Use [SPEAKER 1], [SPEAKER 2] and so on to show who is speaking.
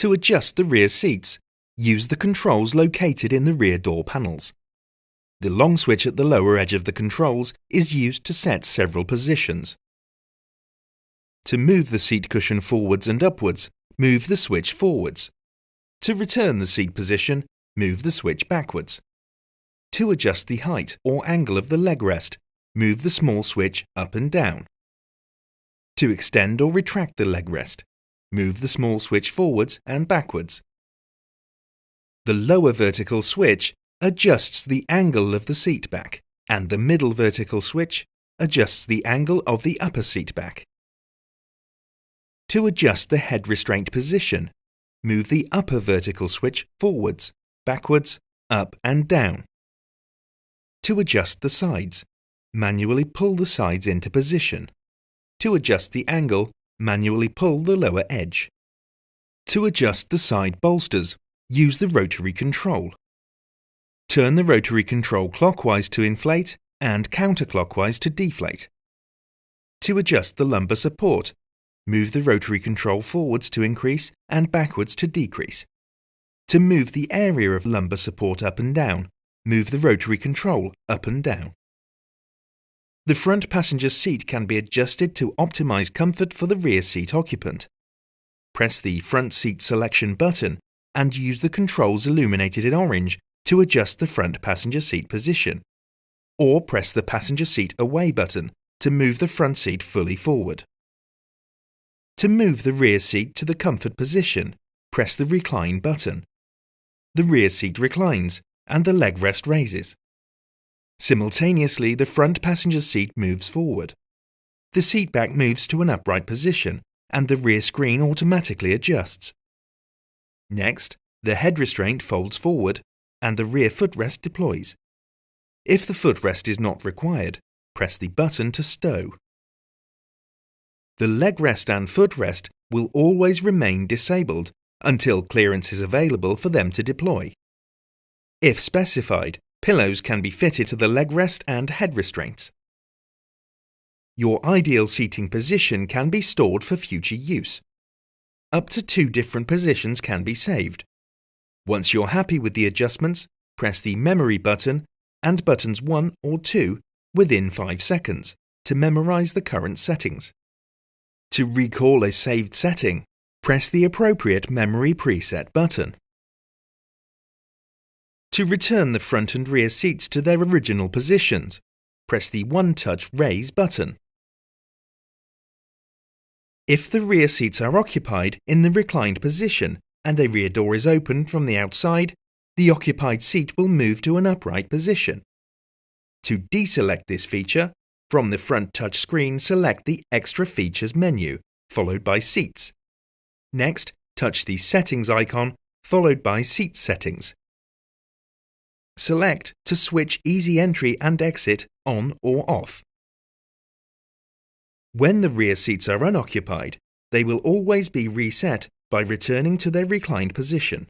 [SPEAKER 1] To adjust the rear seats, use the controls located in the rear door panels. The long switch at the lower edge of the controls is used to set several positions. To move the seat cushion forwards and upwards, move the switch forwards. To return the seat position, move the switch backwards. To adjust the height or angle of the leg rest, move the small switch up and down. To extend or retract the leg rest, move the small switch forwards and backwards. The lower vertical switch adjusts the angle of the seat back, and the middle vertical switch adjusts the angle of the upper seat back. To adjust the head restraint position, move the upper vertical switch forwards, backwards, up and down. To adjust the sides, manually pull the sides into position. To adjust the angle, manually pull the lower edge. To adjust the side bolsters, use the rotary control. Turn the rotary control clockwise to inflate and counterclockwise to deflate. To adjust the lumbar support, move the rotary control forwards to increase and backwards to decrease. To move the area of lumbar support up and down, move the rotary control up and down. The front passenger seat can be adjusted to optimize comfort for the rear seat occupant. Press the front seat selection button and use the controls illuminated in orange to adjust the front passenger seat position, or press the passenger seat away button to move the front seat fully forward. To move the rear seat to the comfort position, press the recline button. The rear seat reclines and the leg rest raises. Simultaneously, the front passenger seat moves forward. The seat back moves to an upright position and the rear screen automatically adjusts. Next, the head restraint folds forward and the rear footrest deploys. If the footrest is not required, press the button to stow. The leg rest and footrest will always remain disabled until clearance is available for them to deploy. If specified, pillows can be fitted to the leg rest and head restraints. Your ideal seating position can be stored for future use. Up to 2 different positions can be saved. Once you're happy with the adjustments, press the memory button and buttons 1 or 2 within 5 seconds to memorize the current settings. To recall a saved setting, press the appropriate memory preset button. To return the front and rear seats to their original positions, press the one-touch raise button. If the rear seats are occupied in the reclined position and a rear door is opened from the outside, the occupied seat will move to an upright position. To deselect this feature, from the front touch screen select the Extra Features menu, followed by Seats. Next, touch the Settings icon, followed by Seat Settings. Select to switch Easy Entry and Exit on or off. When the rear seats are unoccupied, they will always be reset by returning to their reclined position.